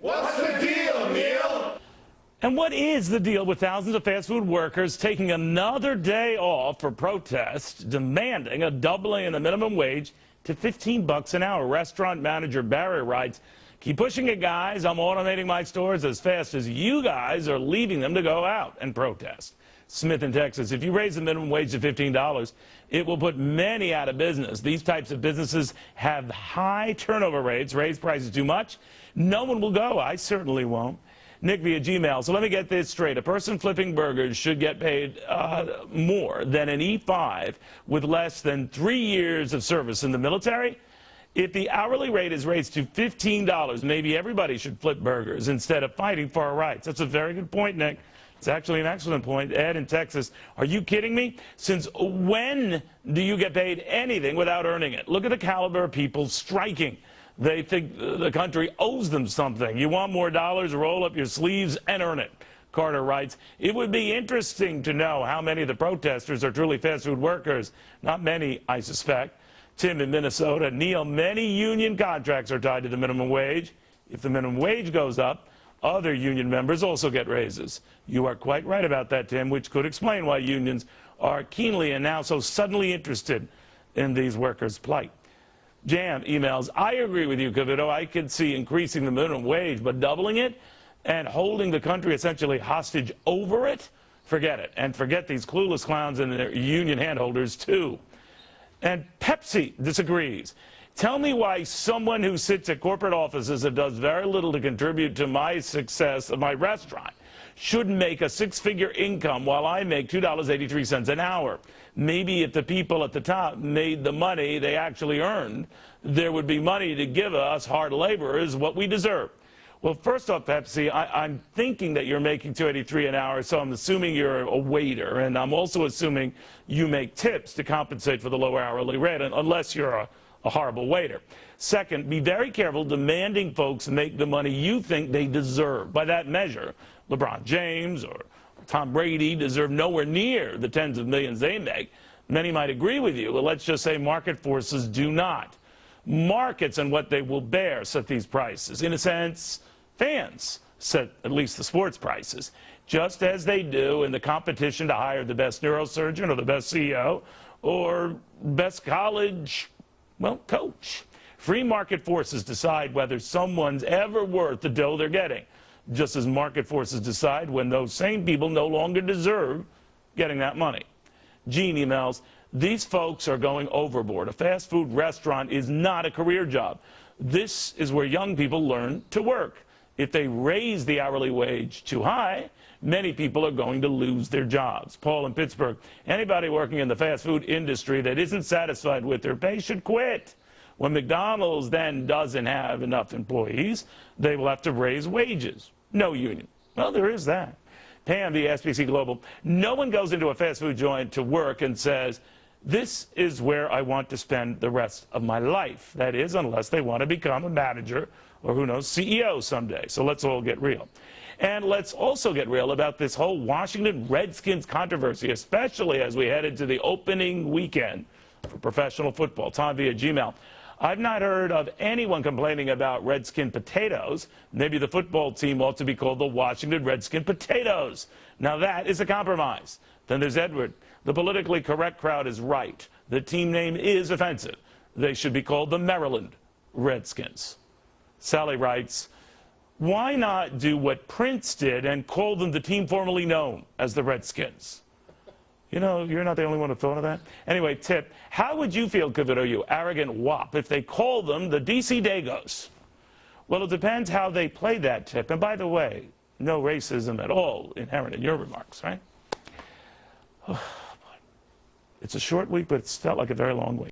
What's the deal, Neal? And what is the deal with thousands of fast food workers taking another day off for protest, demanding a doubling in the minimum wage to $15 an hour? Restaurant manager Barry writes, "Keep pushing it, guys. I'm automating my stores as fast as you guys are leaving them to go out and protest." Smith in Texas, if you raise the minimum wage to $15, it will put many out of business. These types of businesses have high turnover rates. Raise prices too much, no one will go. I certainly won't. Nick via Gmail. So let me get this straight. A person flipping burgers should get paid more than an E5 with less than 3 years of service in the military? If the hourly rate is raised to $15, maybe everybody should flip burgers instead of fighting for our rights. That's a very good point, Nick. It's actually an excellent point. Ed in Texas, are you kidding me? Since when do you get paid anything without earning it? Look at the caliber of people striking. They think the country owes them something. You want more dollars, roll up your sleeves and earn it. Carter writes, it would be interesting to know how many of the protesters are truly fast food workers. Not many, I suspect. Tim in Minnesota, Neal, many union contracts are tied to the minimum wage. If the minimum wage goes up, other union members also get raises. You are quite right about that, Tim, which could explain why unions are keenly and now so suddenly interested in these workers' plight. Jam emails, I agree with you, Cavuto. I could see increasing the minimum wage, but doubling it and holding the country essentially hostage over it? Forget it. And forget these clueless clowns and their union handholders, too. And Pepsi disagrees. Tell me why someone who sits at corporate offices and does very little to contribute to my success of my restaurant should make a six-figure income while I make $2.83 an hour. Maybe if the people at the top made the money they actually earned, there would be money to give us hard laborers what we deserve. Well, first off, Pepsi, I'm thinking that you're making $2.83 an hour, so I'm assuming you're a waiter, and I'm also assuming you make tips to compensate for the lower hourly rate, unless you're a horrible waiter. Second, be very careful demanding folks make the money you think they deserve. By that measure, LeBron James or Tom Brady deserve nowhere near the tens of millions they make. Many might agree with you, but let's just say market forces do not. Markets and what they will bear set these prices. In a sense, fans set at least the sports prices, just as they do in the competition to hire the best neurosurgeon or the best CEO or best college, well, coach. Free market forces decide whether someone's ever worth the dough they're getting, just as market forces decide when those same people no longer deserve getting that money. Gene emails, these folks are going overboard. A fast food restaurant is not a career job. This is where young people learn to work. If they raise the hourly wage too high, many people are going to lose their jobs. Paul in Pittsburgh, anybody working in the fast food industry that isn't satisfied with their pay should quit. When McDonald's then doesn't have enough employees, they will have to raise wages. No union. Well, there is that. Pam, the SBC Global, no one goes into a fast food joint to work and says, this is where I want to spend the rest of my life. That is, unless they want to become a manager or, who knows, CEO someday. So let's all get real. And let's also get real about this whole Washington Redskins controversy, especially as we head into the opening weekend for professional football. Tom via Gmail. I've not heard of anyone complaining about Redskin potatoes. Maybe the football team ought to be called the Washington Redskin Potatoes. Now that is a compromise. Then there's Edward. The politically correct crowd is right. The team name is offensive. They should be called the Maryland Redskins. Sally writes, why not do what Prince did and call them the team formerly known as the Redskins? You know, you're not the only one who thought of that. Anyway, tip, how would you feel, Cavuto, you arrogant wop, if they called them the DC Dagos? Well, it depends how they play that tip. And by the way, no racism at all inherent in your remarks, right? It's a short week, but it's felt like a very long week.